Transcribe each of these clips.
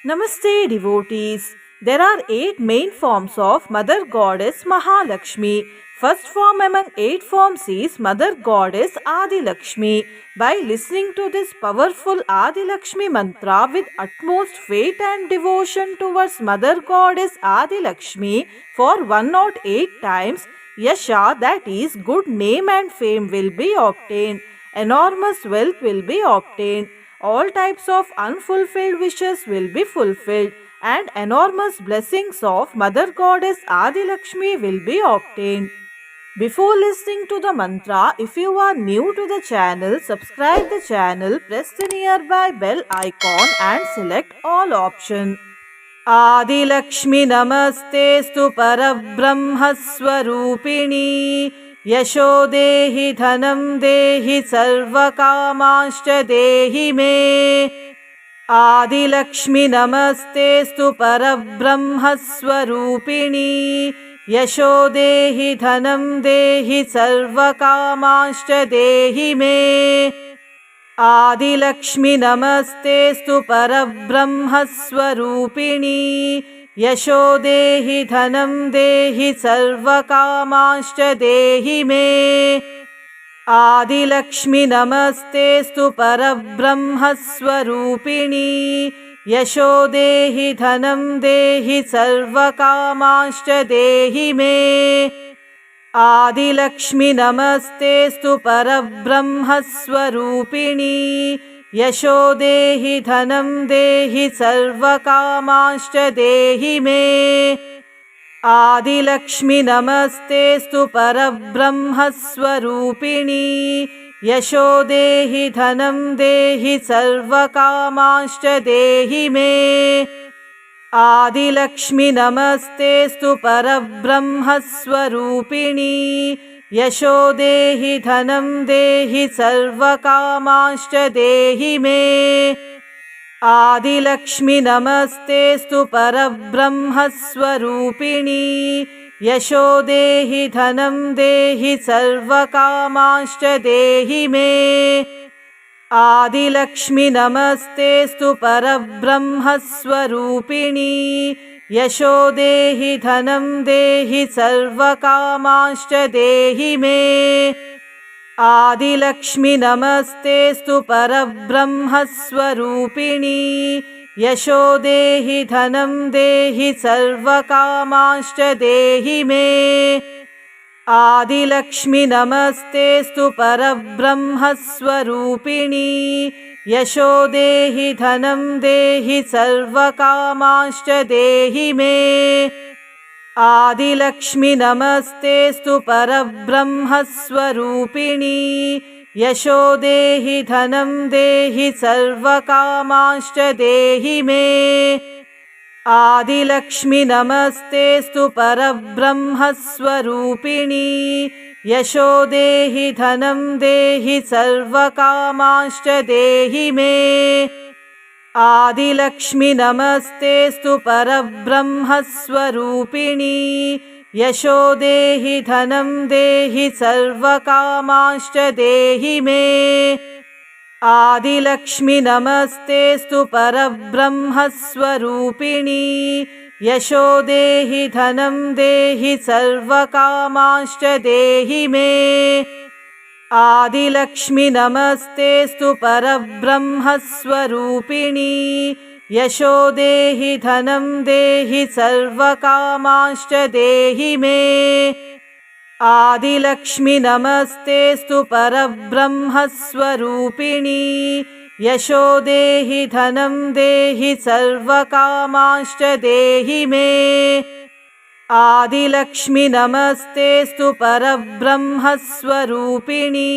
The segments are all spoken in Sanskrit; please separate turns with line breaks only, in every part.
Namaste, devotees. There are 8 main forms of Mother Goddess Mahalakshmi. First form among 8 forms is Mother Goddess Adilakshmi. By listening to this powerful Adilakshmi mantra with utmost faith and devotion towards Mother Goddess Adilakshmi for 108 times, Yasha, that is, good name and fame, will be obtained. Enormous wealth will be obtained. All types of unfulfilled wishes will be fulfilled, and enormous blessings of Mother Goddess Adilakshmi will be obtained. Before listening to the mantra, if you are new to the channel, subscribe the channel, press the nearby bell icon and select all option. Adilakshmi namastestu parabrahmaswarupini यशो देहि धनं देहि सर्वकामांश्च देहि मे आदिलक्ष्मी नमस्तेस्तु परब्रह्मस्वरूपिणी यशो देहि धनं देहि सर्वकामांश्च देहि मे आदिलक्ष्मी नमस्तेस्तु परब्रह्मस्वरूपिणी यशो देहि धनं देहि सर्वकामांश्च देहि मे आदिलक्ष्मी नमस्तेस्तु परब्रह्मस्वरूपिणी यशो देहि धनं देहि सर्वकामांश्च देहि मे आदिलक्ष्मी नमस्तेस्तु परब्रह्मस्वरूपिणी यशो देहि धनं देहि सर्वकामांश्च देहि मे आदिलक्ष्मी नमस्तेस्तु परब्रह्मस्वरूपिणी यशो देहि धनं देहि सर्वकामांश्च देहि मे आदिलक्ष्मी नमस्तेस्तु परब्रह्मस्वरूपिणी यशो देहि धनं देहि सर्वकामांश्च देहि मे आदिलक्ष्मी नमस्तेस्तु परब्रह्मस्वरूपिणी यशो देहि धनं देहि सर्वकामांश्च देहि मे आदिलक्ष्मी नमस्तेस्तु परब्रह्मस्वरूपिणी यशो देहि धनं देहि सर्वकामांश्च देहि मे आदिलक्ष्मी नमस्तेस्तु परब्रह्मस्वरूपिणी यशो देहि धनं देहि सर्वकामांश्च देहि मे आदिलक्ष्मी नमस्तेस्तु परब्रह्मस्वरूपिणी यशो देहि धनं देहि सर्वकामांश्च देहि मे आदिलक्ष्मी नमस्तेस्तु परब्रह्मस्वरूपिणी यशो देहि धनं देहि सर्वकामांश्च देहि मे आदिलक्ष्मी नमस्तेस्तु परब्रह्मस्वरूपिणी यशो देहि धनं देहि सर्वकामांश्च देहि मे आदिलक्ष्मी नमस्तेस्तु परब्रह्मस्वरूपिणी यशो देहि धनं देहि सर्वकामांश्च देहि मे आदिलक्ष्मी नमस्तेस्तु परब्रह्मस्वरूपिणी यशो देहि धनं देहि सर्वकामांश्च देहि मे आदिलक्ष्मी नमस्तेस्तु परब्रह्मस्वरूपिणी यशो देहि धनं देहि सर्वकामांश्च देहि मे आदिलक्ष्मी नमस्तेस्तु परब्रह्मस्वरूपिणी यशो देहि धनं देहि सर्वकामांश्च देहि मे आदिलक्ष्मी नमस्तेस्तु परब्रह्मस्वरूपिणी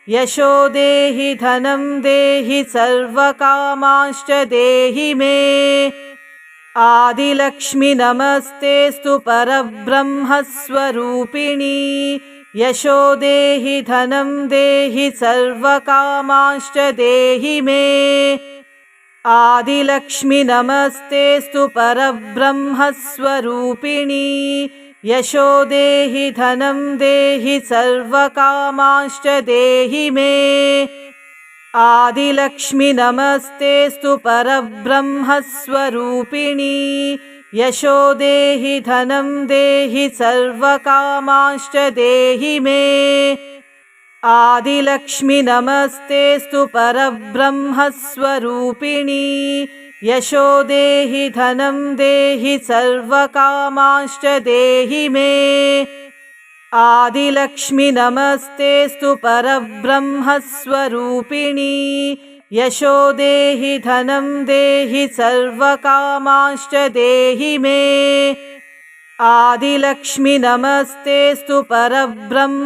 यशो देहि धनं देहि सर्वकामांश्च देहि मे आदिलक्ष्मी नमस्तेस्तु परब्रह्मस्वरूपिणी यशो देहि धनं देहि सर्वकामांश्च देहि मे आदिलक्ष्मी नमस्तेस्तु परब्रह्मस्वरूपिणी यशो देहि धनं देहि सर्वकामांश्च देहि मे आदिलक्ष्मि नमस्तेऽस्तु परब्रह्मस्वरूपिणी यशो देहि धनं देहि सर्वकामांश्च देहि मे। आदिलक्ष्मि नमस्तेऽस्तु परब्रह्मस्वरूपिणी यशो देहि धनं देहि सर्वकामांश्च देहि मे। आदिलक्ष्मि नमस्तेऽस्तु परब्रह्मस्वरूपिणी यशो देहि धनं देहि सर्वकामांश्च देहि मे। आदिलक्ष्मि नमस्तेऽस्तु परब्रह्मस्वरूपिणी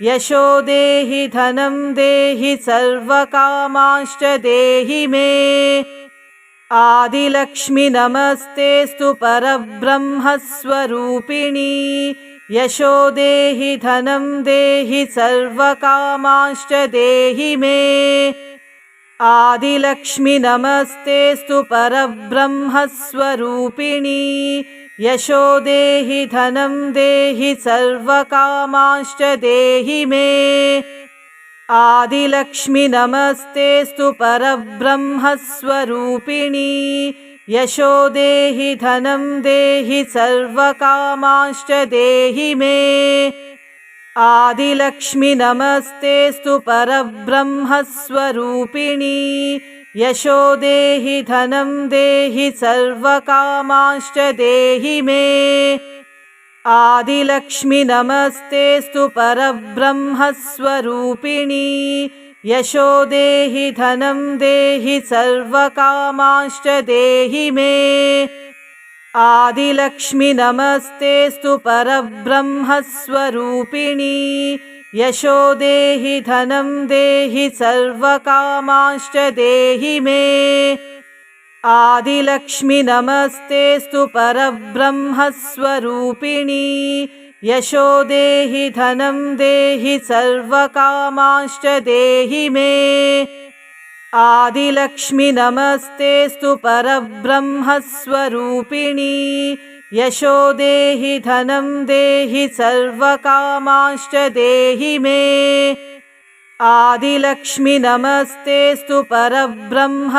यशो देहि धनं देहि सर्वकामांश्च देहि मे। आदिलक्ष्मि नमस्तेऽस्तु परब्रह्मस्वरूपिणी यशो देहि धनं देहि सर्वकामांश्च देहि मे। आदिलक्ष्मि नमस्तेऽस्तु परब्रह्मस्वरूपिणी यशो देहि धनं देहि सर्वकामांश्च देहि मे। आदिलक्ष्मि नमस्तेऽस्तु परब्रह्मस्वरूपिणी यशो देहि धनं देहि सर्वकामांश्च देहि मे। आदिलक्ष्मि नमस्तेऽस्तु परब्रह्मस्वरूपिणी यशो देहि धनं देहि सर्वकामांश्च देहि मे। आदिलक्ष्मि नमस्तेऽस्तु परब्रह्मस्वरूपिणी यशो देहि धनं देहि सर्वकामांश्च देहि मे। आदिलक्ष्मि नमस्तेऽस्तु परब्रह्मस्वरूपिणी यशो देहि धनं देहि सर्वकामांश्च देहि मे। आदिलक्ष्मि नमस्तेऽस्तु परब्रह्मस्वरूपिणी यशो देहि धनं देहि सर्वकामांश्च देहि मे। आदिलक्ष्मि नमस्तेऽस्तु परब्रह्मस्वरूपिणी यशो देहि धनं देहि सर्वकामांश्च देहि मे। आदिलक्ष्मि नमस्तेऽस्तु परब्रह्मस्वरूपिणी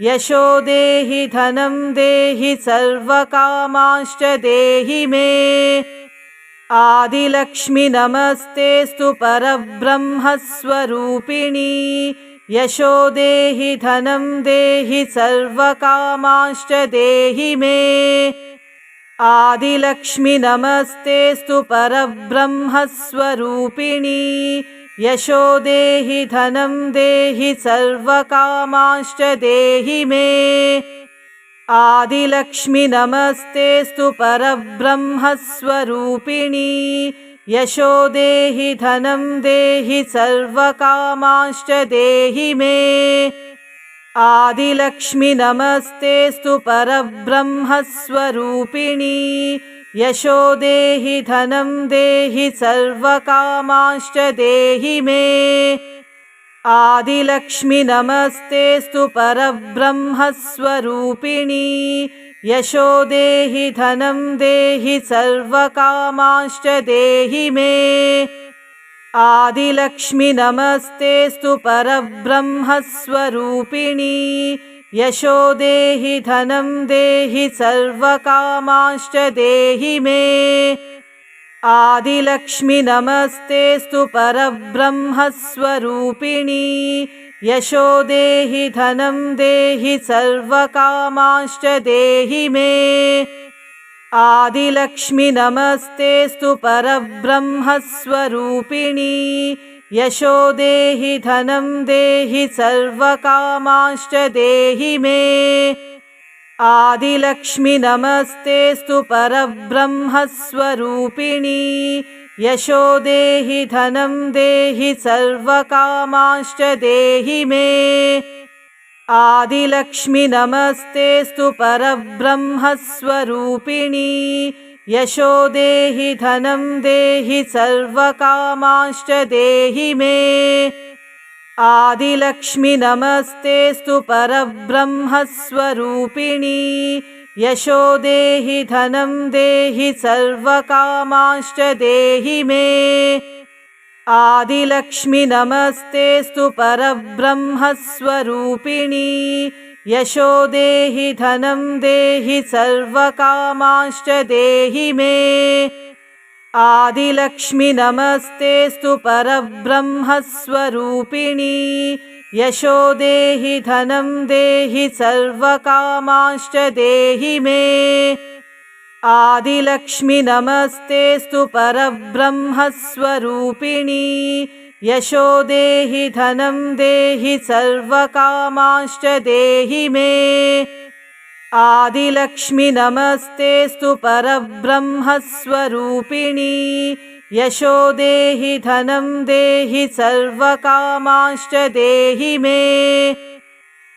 यशो देहि धनं देहि सर्वकामांश्च देहि मे। आदिलक्ष्मि नमस्तेऽस्तु परब्रह्मस्वरूपिणी यशो देहि धनं देहि सर्वकामांश्च देहि मे। आदिलक्ष्मि नमस्तेऽस्तु परब्रह्मस्वरूपिणी यशो देहि धनं देहि सर्वकामांश्च देहि मे। आदिलक्ष्मि नमस्तेऽस्तु परब्रह्मस्वरूपिणी यशो देहि धनं देहि सर्वकामांश्च देहि मे। आदिलक्ष्मि नमस्तेऽस्तु परब्रह्मस्वरूपिणी यशो देहि धनं देहि सर्वकामांश्च देहि मे। आदिलक्ष्मि नमस्तेऽस्तु परब्रह्मस्वरूपिणी यशो देहि धनं देहि सर्वकामांश्च देहि मे। आदिलक्ष्मि नमस्तेऽस्तु परब्रह्मस्वरूपिणी यशो देहि धनं देहि सर्वकामांश्च देहि मे। आदिलक्ष्मि नमस्तेऽस्तु परब्रह्मस्वरूपिणी यशो देहि धनं देहि सर्वकामांश्च देहि मे। आदिलक्ष्मि नमस्तेऽस्तु परब्रह्मस्वरूपिणी यशो देहि धनं देहि सर्वकामांश्च देहि मे। आदिलक्ष्मि नमस्तेऽस्तु परब्रह्मस्वरूपिणी यशो देहि धनं देहि सर्वकामांश्च देहि मे। आदिलक्ष्मि नमस्तेऽस्तु परब्रह्मस्वरूपिणी यशो देहि धनं देहि सर्वकामांश्च देहि मे। आदिलक्ष्मि नमस्तेऽस्तु परब्रह्मस्वरूपिणी यशो देहि धनं देहि सर्वकामांश्च देहि मे। आदिलक्ष्मि नमस्तेऽस्तु परब्रह्मस्वरूपिणी यशो देहि धनं देहि सर्वकामांश्च देहि मे। आदिलक्ष्मि नमस्तेऽस्तु परब्रह्मस्वरूपिणी यशो देहि धनं देहि सर्वकामांश्च देहि मे। आदिलक्ष्मि नमस्तेऽस्तु परब्रह्मस्वरूपिणी यशो देहि धनं देहि सर्वकामांश्च देहि मे। आदिलक्ष्मि नमस्तेऽस्तु परब्रह्मस्वरूपिणी यशो देहि धनं देहि सर्वकामांश्च देहि मे।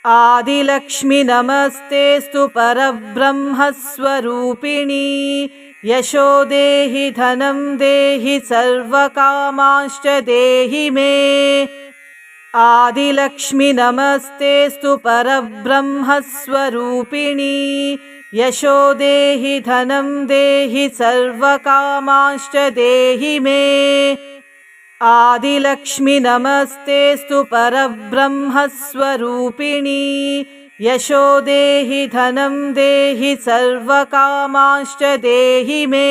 आदिलक्ष्मि नमस्तेऽस्तु परब्रह्मस्वरूपिणी यशो देहि धनं देहि सर्वकामांश्च देहि मे। आदिलक्ष्मि नमस्तेऽस्तु परब्रह्मस्वरूपिणी यशो देहि धनं देहि सर्वकामांश्च देहि मे। आदिलक्ष्मि नमस्तेऽस्तु परब्रह्मस्वरूपिणी यशो देहि धनं देहि सर्वकामांश्च देहि मे।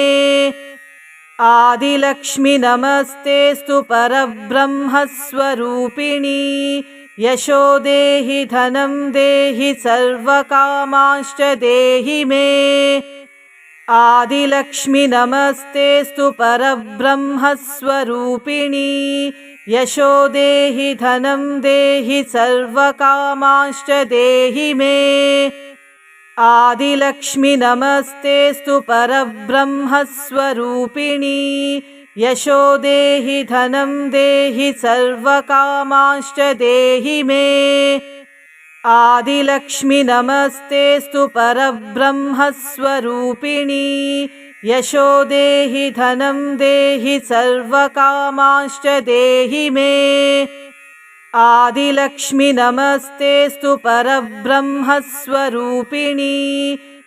आदिलक्ष्मि नमस्तेऽस्तु परब्रह्मस्वरूपिणी यशो देहि धनं देहि सर्वकामांश्च देहि मे। आदिलक्ष्मि नमस्तेऽस्तु परब्रह्मस्वरूपिणी यशो देहि धनं देहि सर्वकामांश्च देहि मे। आदिलक्ष्मि नमस्तेऽस्तु परब्रह्मस्वरूपिणी यशो देहि धनं देहि सर्वकामांश्च देहि मे। आदिलक्ष्मि नमस्तेऽस्तु परब्रह्मस्वरूपिणी यशो देहि धनं देहि सर्वकामांश्च देहि मे। आदिलक्ष्मि नमस्तेऽस्तु परब्रह्मस्वरूपिणी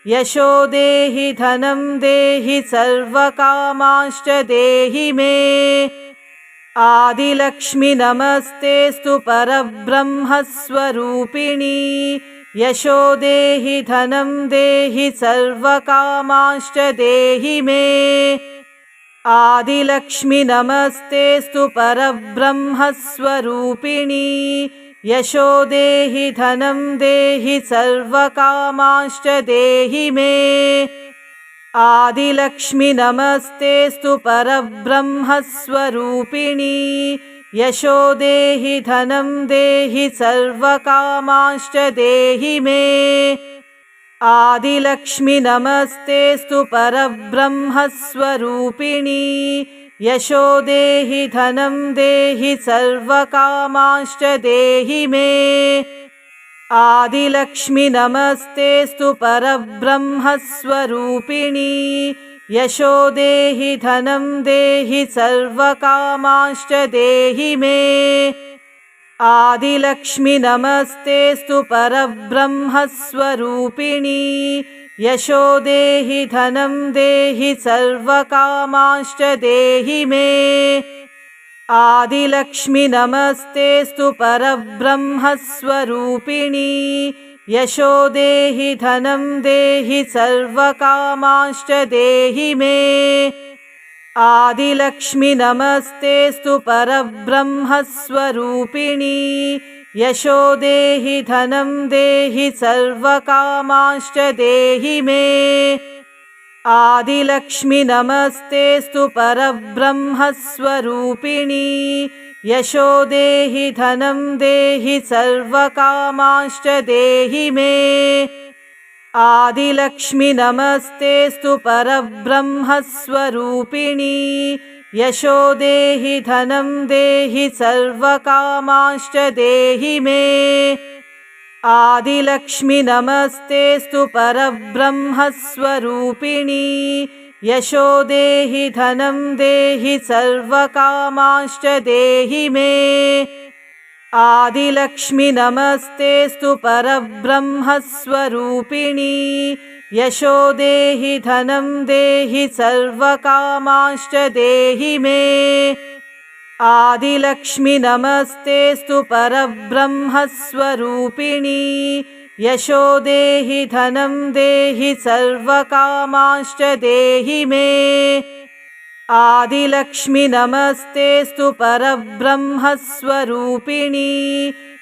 यशो देहि धनं देहि सर्वकामांश्च देहि मे। आदिलक्ष्मि नमस्तेऽस्तु परब्रह्मस्वरूपिणी यशो देहि धनं देहि सर्वकामांश्च देहि मे। आदिलक्ष्मि नमस्तेऽस्तु परब्रह्मस्वरूपिणी यशो देहि धनं देहि सर्वकामांश्च देहि मे। आदिलक्ष्मि नमस्तेऽस्तु परब्रह्मस्वरूपिणी यशो देहि धनं देहि सर्वकामांश्च देहि मे। आदिलक्ष्मि नमस्तेऽस्तु परब्रह्मस्वरूपिणी यशो देहि धनं देहि सर्वकामांश्च देहि मे। आदिलक्ष्मि नमस्तेऽस्तु परब्रह्मस्वरूपिणी यशो देहि धनं देहि सर्वकामांश्च देहि मे। आदिलक्ष्मि नमस्तेऽस्तु परब्रह्मस्वरूपिणी यशो देहि धनं देहि सर्वकामांश्च देहि मे। आदिलक्ष्मि नमस्तेऽस्तु परब्रह्मस्वरूपिणी यशो देहि धनं देहि सर्वकामांश्च देहि मे। आदिलक्ष्मि नमस्तेऽस्तु परब्रह्मस्वरूपिणी यशो देहि धनं देहि सर्वकामांश्च देहि मे। आदिलक्ष्मि नमस्तेऽस्तु परब्रह्मस्वरूपिणी यशो देहि धनं देहि सर्वकामांश्च देहि मे। आदिलक्ष्मि नमस्तेऽस्तु परब्रह्मस्वरूपिणी यशो देहि धनं देहि सर्वकामांश्च देहि मे। आदिलक्ष्मि नमस्तेऽस्तु परब्रह्मस्वरूपिणी यशो देहि धनं देहि सर्वकामांश्च देहि मे। आदिलक्ष्मि नमस्तेऽस्तु परब्रह्मस्वरूपिणी यशो देहि धनं देहि सर्वकामांश्च देहि मे। आदिलक्ष्मि नमस्तेऽस्तु परब्रह्मस्वरूपिणी यशो देहि धनं देहि सर्वकामांश्च देहि मे। आदिलक्ष्मि नमस्तेऽस्तु परब्रह्मस्वरूपिणी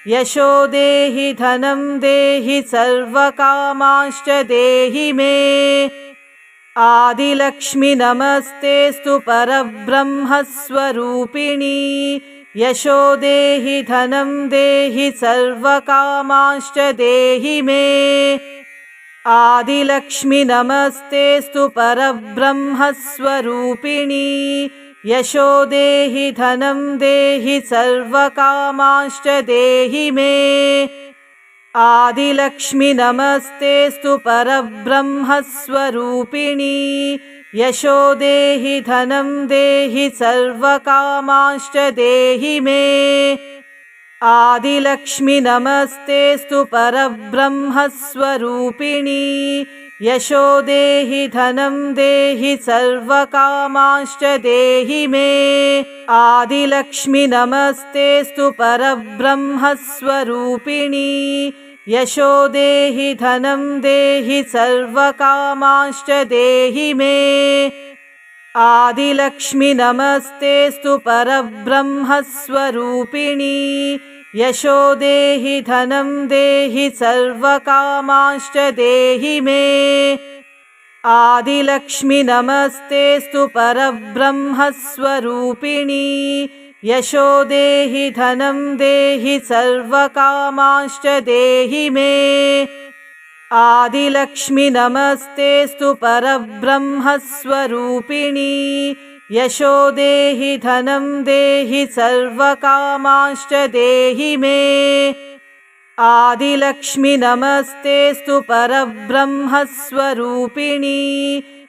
यशो देहि धनं देहि सर्वकामांश्च देहि मे। आदिलक्ष्मि नमस्तेऽस्तु परब्रह्मस्वरूपिणी यशो देहि धनं देहि सर्वकामांश्च देहि मे। आदिलक्ष्मि नमस्तेऽस्तु परब्रह्मस्वरूपिणी यशो देहि धनं देहि सर्वकामांश्च देहि मे। आदिलक्ष्मि नमस्तेऽस्तु परब्रह्मस्वरूपिणी यशो देहि धनं देहि सर्वकामांश्च देहि मे। आदिलक्ष्मि नमस्तेऽस्तु परब्रह्मस्वरूपिणी यशो देहि धनं देहि सर्वकामांश्च देहि मे। आदिलक्ष्मि नमस्तेऽस्तु परब्रह्मस्वरूपिणी यशो देहि धनं देहि सर्वकामांश्च देहि मे। आदिलक्ष्मि नमस्तेऽस्तु परब्रह्मस्वरूपिणी यशो देहि धनं देहि सर्वकामांश्च देहि मे। आदिलक्ष्मि नमस्तेऽस्तु परब्रह्मस्वरूपिणी यशो देहि धनं देहि सर्वकामांश्च देहि मे। आदिलक्ष्मि नमस्तेऽस्तु परब्रह्मस्वरूपिणी यशो देहि धनं देहि सर्वकामांश्च देहि मे। आदिलक्ष्मि नमस्तेऽस्तु परब्रह्मस्वरूपिणी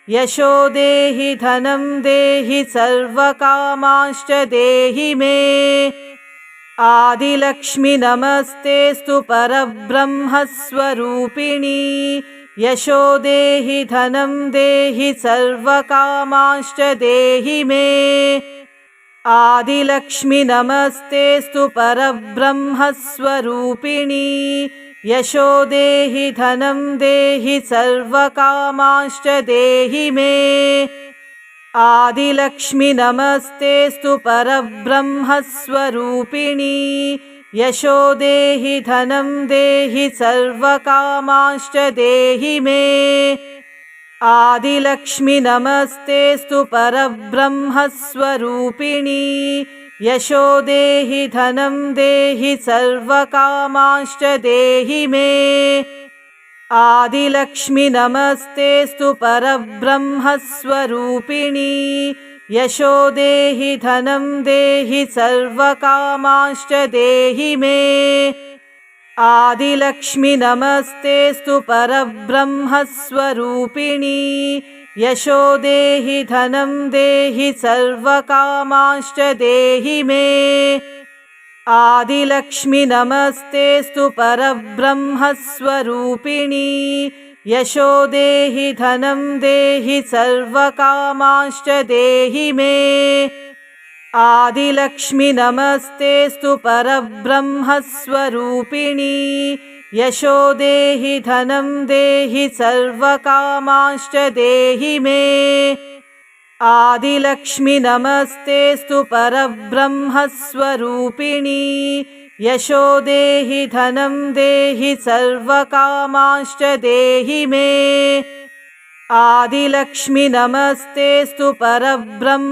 यशो देहि धनं देहि सर्वकामांश्च देहि मे। आदिलक्ष्मि नमस्तेऽस्तु परब्रह्मस्वरूपिणी यशो देहि धनं देहि सर्वकामांश्च देहि मे। आदिलक्ष्मि नमस्तेऽस्तु परब्रह्मस्वरूपिणी यशो देहि धनं देहि सर्वकामांश्च देहि मे। आदिलक्ष्मि नमस्तेऽस्तु परब्रह्मस्वरूपिणी यशो देहि धनं देहि सर्वकामांश्च देहि मे। आदिलक्ष्मि नमस्तेऽस्तु परब्रह्मस्वरूपिणी यशो देहि धनं देहि सर्वकामांश्च देहि मे। आदिलक्ष्मि नमस्तेऽस्तु परब्रह्मस्वरूपिणी यशो देहि धनं देहि सर्वकामांश्च देहि मे। आदिलक्ष्मि नमस्तेऽस्तु परब्रह्मस्वरूपिणी यशो देहि धनं देहि सर्वकामांश्च देहि मे। आदिलक्ष्मि नमस्तेऽस्तु परब्रह्मस्वरूपिणी यशो देहि धनं देहि सर्वकामांश्च देहि मे। आदिलक्ष्मि नमस्तेऽस्तु परब्रह्मस्वरूपिणी यशो देहि धनं देहि सर्वकामांश्च देहि मे। आदिलक्ष्मि नमस्तेऽस्तु परब्रह्मस्वरूपिणी यशो देहि धनं देहि सर्वकामांश्च देहि मे। आदिलक्ष्मि नमस्तेऽस्तु परब्रह्मस्वरूपिणी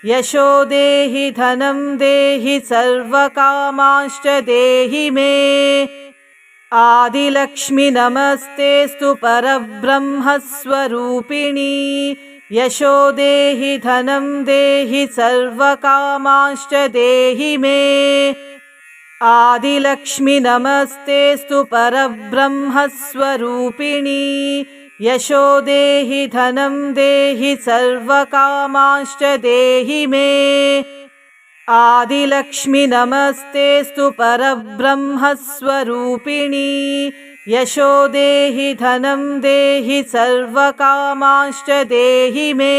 यशो देहि धनं देहि सर्वकामांश्च देहि मे। आदिलक्ष्मि नमस्तेऽस्तु परब्रह्मस्वरूपिणी यशो देहि धनं देहि सर्वकामांश्च देहि मे। आदिलक्ष्मि नमस्तेऽस्तु परब्रह्मस्वरूपिणी यशो देहि धनं देहि सर्वकामांश्च देहि मे। आदिलक्ष्मि नमस्तेऽस्तु परब्रह्मस्वरूपिणी यशो देहि धनं देहि सर्वकामांश्च देहि मे।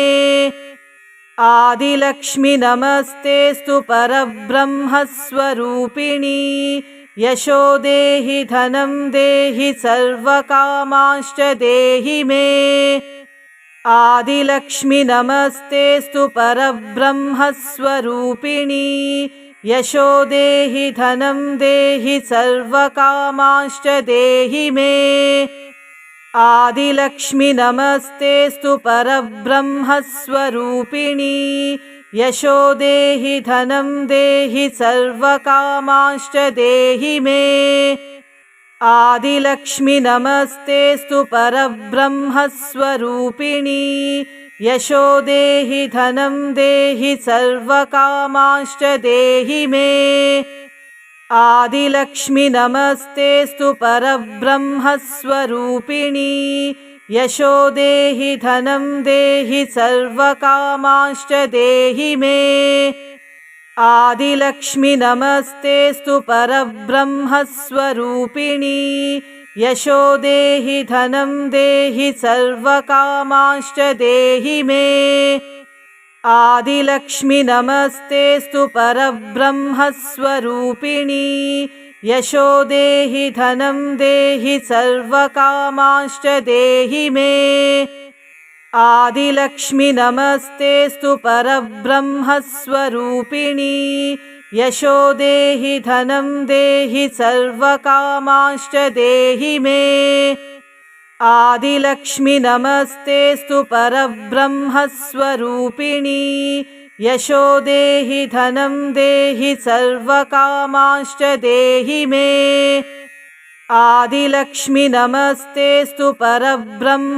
आदिलक्ष्मि नमस्तेऽस्तु परब्रह्मस्वरूपिणी यशो देहि धनं देहि सर्वकामांश्च देहि मे। आदिलक्ष्मि नमस्तेऽस्तु परब्रह्मस्वरूपिणी यशो देहि धनं देहि सर्वकामांश्च देहि मे। आदिलक्ष्मि नमस्तेऽस्तु परब्रह्मस्वरूपिणी यशो देहि धनं देहि सर्वकामांश्च देहि मे। आदिलक्ष्मि नमस्तेऽस्तु परब्रह्मस्वरूपिणी यशो देहि धनं देहि सर्वकामांश्च देहि मे। आदिलक्ष्मि नमस्तेऽस्तु परब्रह्मस्वरूपिणी यशो देहि धनं देहि सर्वकामांश्च देहि मे। आदिलक्ष्मि नमस्तेऽस्तु परब्रह्मस्वरूपिणी यशो देहि धनं देहि सर्वकामांश्च देहि मे। आदिलक्ष्मि नमस्तेऽस्तु परब्रह्मस्वरूपिणी यशो देहि धनं देहि सर्वकामांश्च देहि मे। आदिलक्ष्मि नमस्तेऽस्तु परब्रह्मस्वरूपिणी यशो देहि धनं देहि सर्वकामांश्च देहि मे। आदिलक्ष्मि नमस्तेऽस्तु परब्रह्मस्वरूपिणी यशो देहि धनं देहि सर्वकामांश्च देहि मे। आदिलक्ष्मि नमस्तेऽस्तु परब्रह्मस्वरूपिणी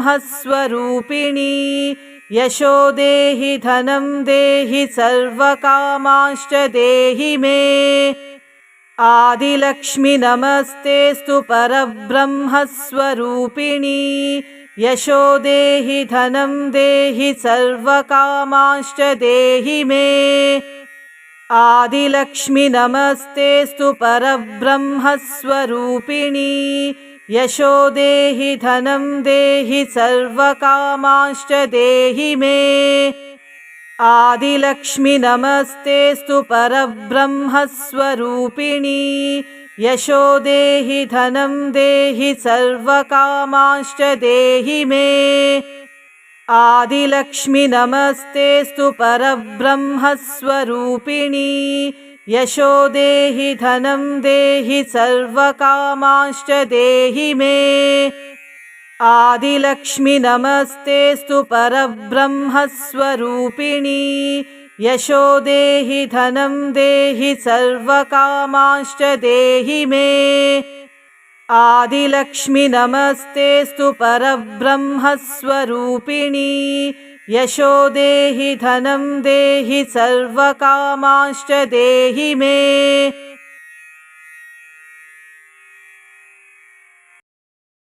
यशो देहि धनं देहि सर्वकामांश्च देहि मे। आदिलक्ष्मि नमस्तेऽस्तु परब्रह्मस्वरूपिणी यशो देहि धनं देहि सर्वकामांश्च देहि मे। आदिलक्ष्मि नमस्तेऽस्तु परब्रह्मस्वरूपिणी यशो देहि धनं देहि सर्वकामांश्च देहि मे। आदिलक्ष्मि नमस्तेऽस्तु परब्रह्मस्वरूपिणी यशो देहि धनं देहि सर्वकामांश्च देहि मे। आदिलक्ष्मि नमस्तेऽस्तु परब्रह्मस्वरूपिणी यशो देहि धनं देहि सर्वकामांश्च देहि मे। आदिलक्ष्मि नमस्तेऽस्तु परब्रह्मस्वरूपिणी यशो देहि धनं देहि सर्वकामांश्च देहि मे। आदिलक्ष्मि नमस्तेऽस्तु परब्रह्मस्वरूपिणी यशो देहि धनं देहि सर्वकामांश्च देहि मे।